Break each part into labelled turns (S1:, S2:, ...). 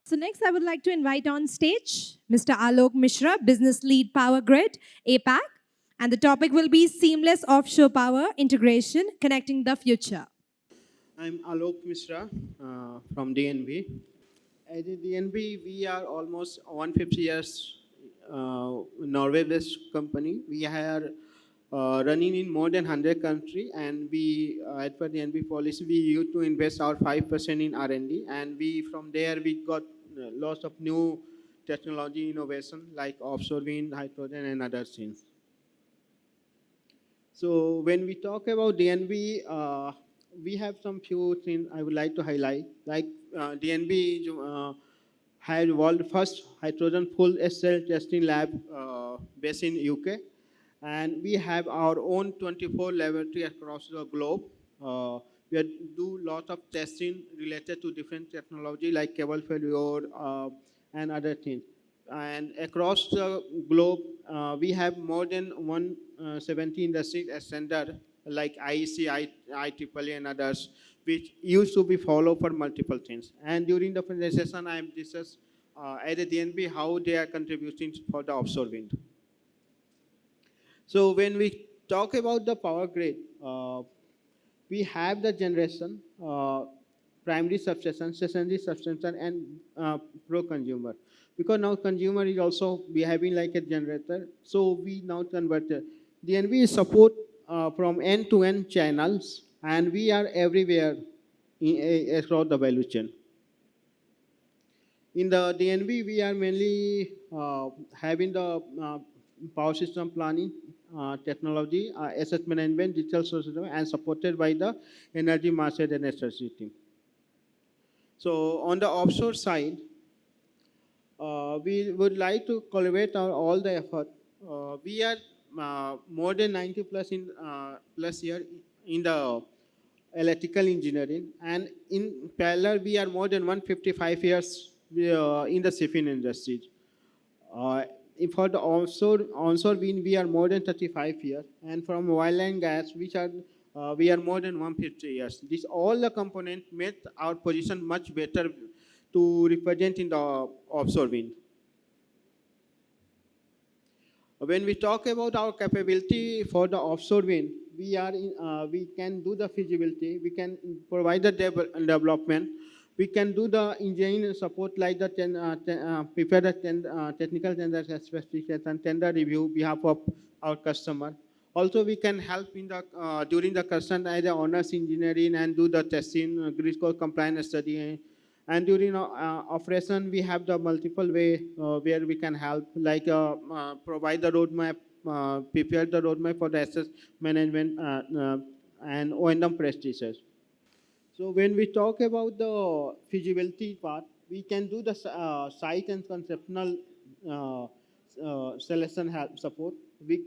S1: So next, I would like to invite on stage Mr. Alok Mishra, Business Lead Power Grid, APAC. And the topic will be Seamless Offshore Power Integration, Connecting the Future.
S2: I'm Alok Mishra from DNV. At the DNV, we are almost 150 years Norway-based company. We are running in more than 100 countries, and we, as per the DNV policy, we used to invest our 5% in R&D, and we from there we got lots of new technology innovation like offshore wind, hydrogen, and other things. So when we talk about DNV, we have some few things I would like to highlight. Like DNV had world first hydrogen full cell testing lab based in UK, and we have our own 24 laboratory across the globe. We do lot of testing related to different technology like cable failure and other things. And across the globe, we have more than 170 industry standard like IEC, IEEE, and others, which used to be followed for multiple things. And during the presentation, I am discuss at the DNB how they are contributing for the offshore wind. So when we talk about the power grid, we have the generation, primary substation, secondary substation, and pro-consumer. Because now consumer is also behaving like a generator, so we now convert it. DNV support from end-to-end channels, and we are everywhere across the value chain. In the DNV, we are mainly having the power system planning, technology, asset management, digital system, and supported by the energy market and strategy team. So on the offshore side, we would like to collaborate all the effort. We are more than 90 plus year in the electrical engineering, and in parallel, we are more than 155 years in the shipping industry. For the onshore wind, we are more than 35 years, and from oil and gas, which are we are more than 150 years. This all the components made our position much better to represent in the offshore wind. When we talk about our capability for the offshore wind, we can do the feasibility, we can provide the development, we can do the engineering support like the prepare the technical tender specification, tender review behalf of our customer. Also, we can help in the during the construction as the honors engineering and do the testing, grid code compliance study. And during operation, we have the multiple way where we can help, like provide the roadmap, prepare the roadmap for the asset management and O&M practices. So when we talk about the feasibility part, we can do the site and conceptual selection help support. We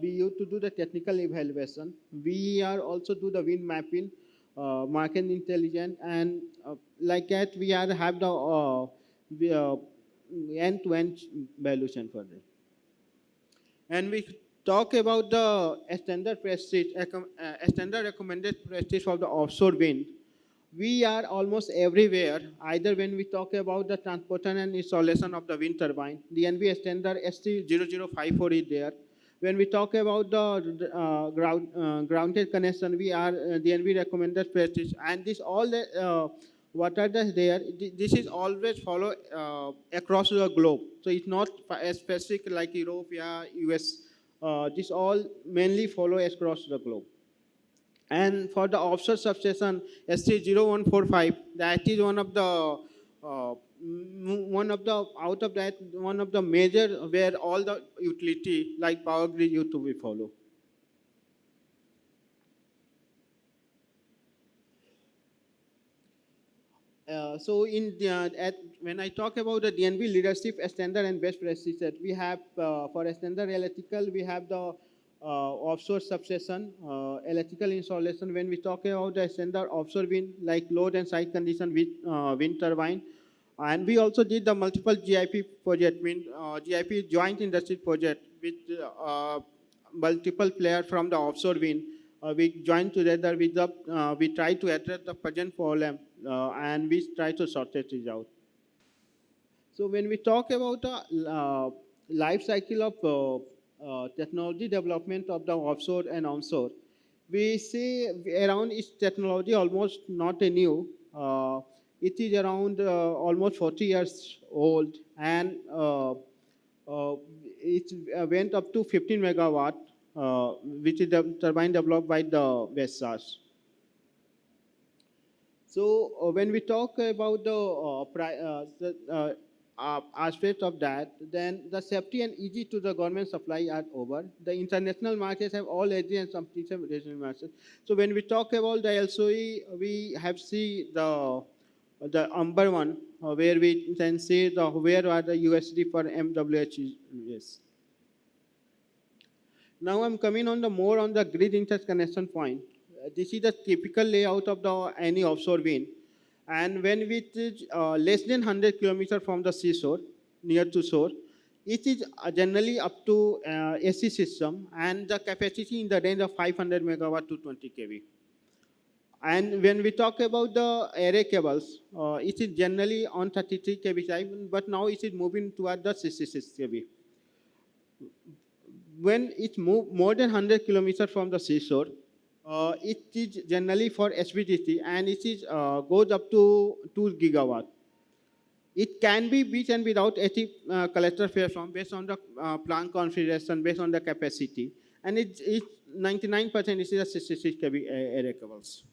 S2: used to do the technical evaluation. We are also do the wind mapping, market intelligence, and like that we have the end-to-end valuation for this. And we talk about the standard prestige, standard recommended prestige for the offshore wind. We are almost everywhere, either when we talk about the transportation and installation of the wind turbine, the DNV standard ST0054 is there. When we talk about the grounded connection, we are DNV recommended prestige, and this all the what are there? This is always follow across the globe. So it's not specific like Europe, US. This all mainly follow across the globe. And for the offshore substation ST0145, that is one of the out of that one of the major where all the utility like power grid used to be follow. So when I talk about the DNV leadership standard and best practices, we have for standard electrical, we have the offshore substation, electrical installation. When we talk about the standard offshore wind, like load and site condition with wind turbine, and we also did the multiple GIP project, GIP joint industry project with multiple players from the offshore wind. we join together with the, we try to address the present problem and we try to sort it out. So when we talk about the life cycle of technology development of the offshore and onshore, we see around each technology almost not a new. It is around almost 40 years old and it went up to 15 megawatt, which is the turbine developed by the Vestas. So when we talk about the aspect of that, then the safety and easy to the government supply are over. The international markets have all edgy and some regional markets. So when we talk about the LSOE, we have see the number one where we can say the where are the USD for MWHs. Now I'm coming on the more on the grid interconnection point. This is the typical layout of the any offshore wind. And when it is less than 100 kilometers from the seashore, near to shore, it is generally up to AC system and the capacity in the range of 500 megawatt to 20 kV. And when we talk about the array cables, it is generally on 33 kV side, but now it is moving toward the 66 kV. When it moves more than 100 kilometers from the seashore, it is generally for HVDC and it is goes up to 2 gigawatt. It can be with and without 80 collector fair form based on the plant configuration, based on the capacity. And it's 99% is a 66 kV array cables.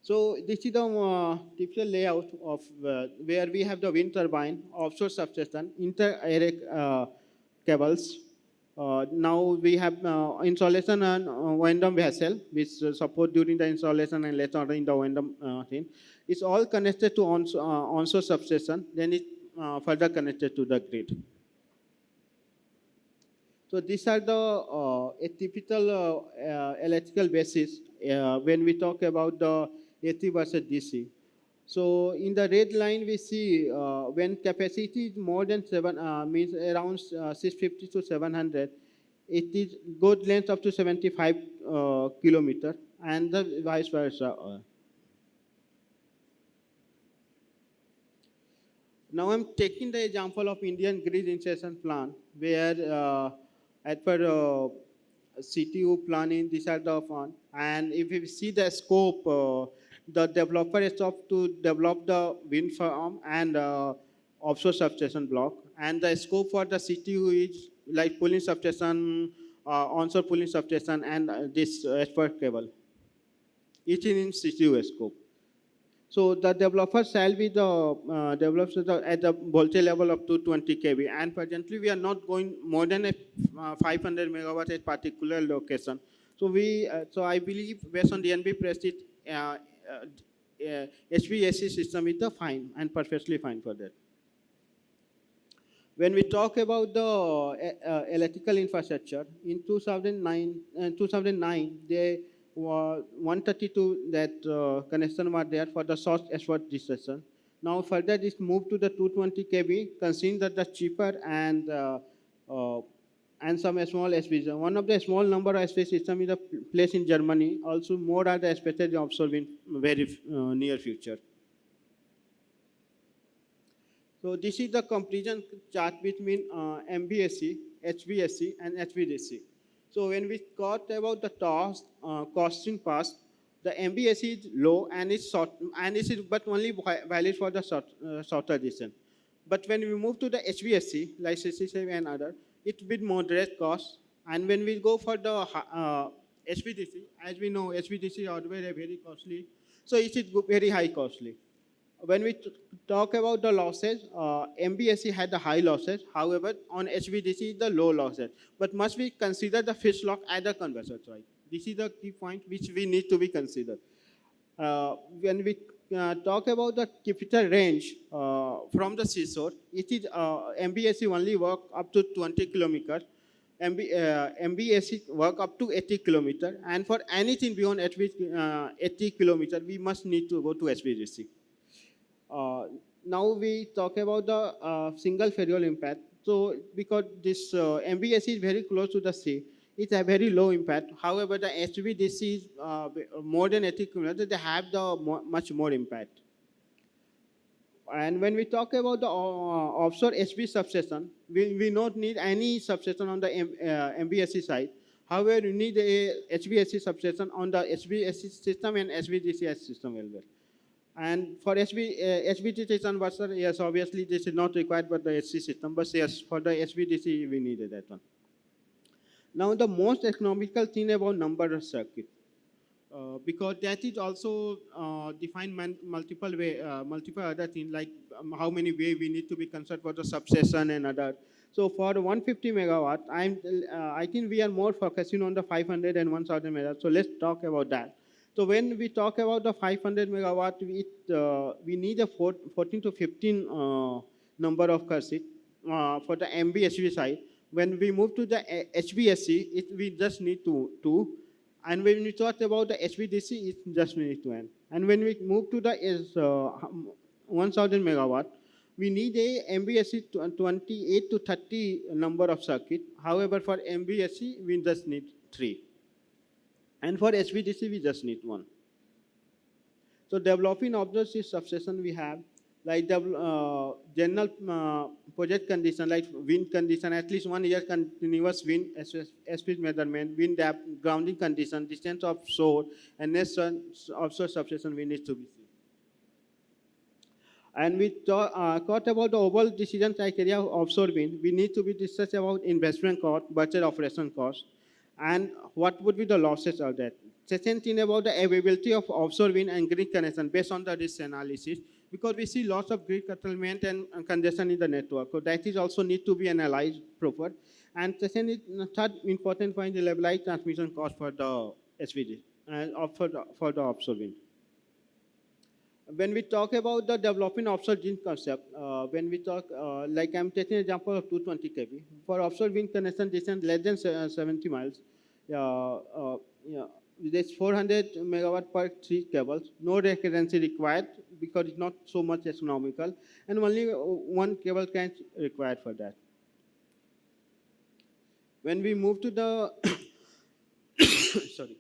S2: So this is the typical layout of where we have the wind turbine, offshore substation, inter-array cables. Now we have installation and O&M vessel, which support during the installation and later on in the O&M thing. It's all connected to onshore substation, then it further connected to the grid. So these are the a typical electrical basis when we talk about the AC versus DC. So in the red line, we see when capacity is more than 7, means around 650 to 700, it is good length up to 75 kilometer and the vice versa. Now I'm taking the example of Indian grid insertion plan where as per CTU planning, these are the fund. And if you see the scope, the developer is up to develop the wind farm and offshore substation block. And the scope for the CTU is like pooling substation, onshore pooling substation, and this export cable. Each in CTU scope. So the developer shall be the developers at the voltage level up to 20 kV. And presently we are not going more than 500 megawatt at particular location. So so I believe based on DNV prestige, HVAC system is the fine and perfectly fine for that. When we talk about the electrical infrastructure, in 2009 they 132 that connection were there for the short export discussion. Now further this moved to the 220 kV, considering that the cheaper and some small SPs. One of the small number of SP system is a place in Germany. Also more are the expected offshore in very near future. So this is the comparison chart between MVSC, HVSC, and HVDC. So when we talk about the costing part, the MVSC is low and it's short, and it is but only valid for the shorter distance. But when we move to the HVSC, like 67 and other, it's bit moderate cost. And when we go for the HVDC, as we know, HVDC are very costly. So it is very high costly. When we talk about the losses, MBSC had the high losses. However, on HVDC, the low losses. But must we consider the fish lock as a conversion, right? This is the key point which we need to be considered. When we talk about the capital range from the seashore, it is MBSC only work up to 20 kilometers. MBSC work up to 80 kilometers. And for anything beyond 80 kilometers, we must need to go to HVDC. Now we talk about the single failure impact. So because this MBSC is very close to the sea, it's a very low impact. However, the HVDC is more than 80 kilometers, they have the much more impact. And when we talk about the offshore HV substation, we don't need any substation on the MVSC side. However, you need a HVSC substation on the HVSC system and HVDC system as well. And for HVDC converter, yes, obviously this is not required for the HC system, but yes, for the HVDC we needed that one. Now the most economical thing about number of circuit, because that is also defined multiple other things like how many way we need to be concerned for the substation and other. So for 150 megawatt, I think we are more focusing on the 500 and 1000 megawatt. So let's talk about that. So when we talk about the 500 megawatt, we need a 14 to 15 number of circuit for the MVSV side. When we move to the HVSC, we just need two. And when we talk about the HVDC, it just need to end. And when we move to the 1000 megawatt, we need a MVSC 28 to 30 number of circuit. However, for MVSC, we just need 3. And for HVDC, we just need 1. So developing objects is substation we have, like the general project condition, like wind condition, at least 1 year continuous wind, speed measurement, wind depth, grounding condition, distance of shore, and next offshore substation we need to be seen. And we talked about the overall decision criteria of offshore wind. We need to be discussed about investment cost, budget operation cost, and what would be the losses of that. Second thing about the availability of offshore wind and grid connection based on the risk analysis, because we see lots of grid curtailment and congestion in the network. So that is also need to be analyzed proper. And second, third important point, the levelized transmission cost for the SVD and for the offshore wind. When we talk about the developing offshore wind concept, when we talk, like I'm taking an example of 220 kV. For offshore wind connection distance less than 70 miles, there's 400 megawatt per 3 cables, no recurrency required because it's not so much economical, and only 1 cable can required for that. When we move to the, sorry,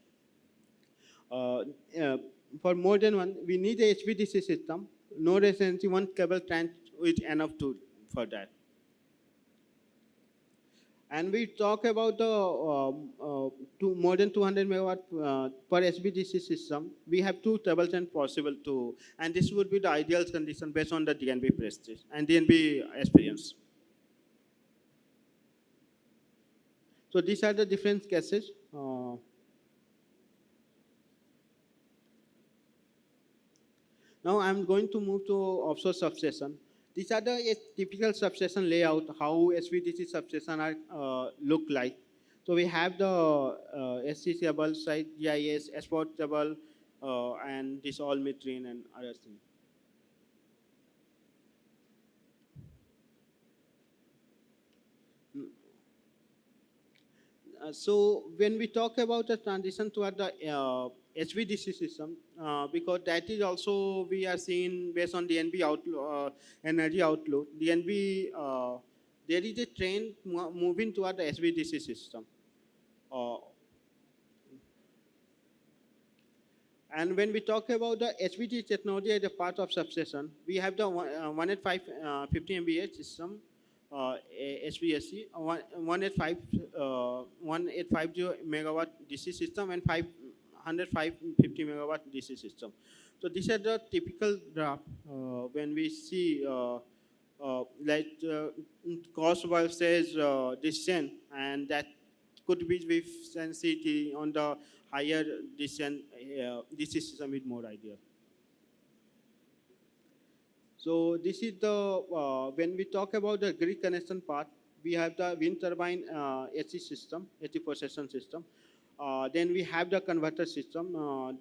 S2: for more than one, we need a HVDC system, no recurrency, 1 cable trench is enough for that. And we talk about the more than 200 megawatt per HVDC system. We have 2 tables and possible to, and this would be the ideal condition based on the DNV prestige and DNV experience. So these are the different cases. Now I'm going to move to offshore substation. These are the typical substation layout, how HVDC substation are look like. So we have the SC cable, site GIS, export cable, and this all metering and other things. So when we talk about the transition toward the HVDC system, because that is also we are seeing based on DNV outlook, energy outlook, DNV, there is a trend moving toward the HVDC system. And when we talk about the HVDC technology as a part of substation, we have the 18550 MVA system, HVSC, 1850 megawatt DC system, and 550 megawatt DC system. So these are the typical graph when we see like cost versus distance, and that could be with sensitivity on the higher distance DC system is more ideal. So this is the, when we talk about the grid connection part, we have the wind turbine AC system, AC procession system. Then we have the converter system,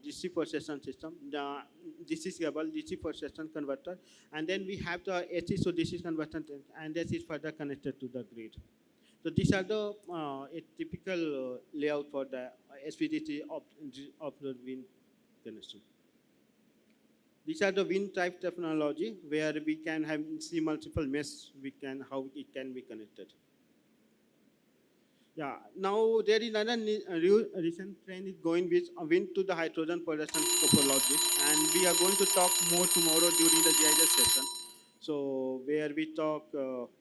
S2: DC procession system, the DC cable, DC procession converter. And then we have the AC, so DC converter, and this is further connected to the grid. So these are the a typical layout for the SVDC of the wind connection. These are the wind type technology where we can see multiple mesh, how it can be connected. Yeah, now there is another recent trend is going with wind to the hydrogen production topology, and we are going to talk more tomorrow during the GIS session. So where we talk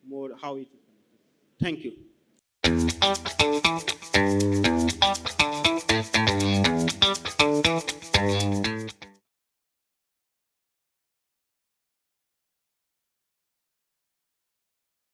S2: more how it is. Thank you.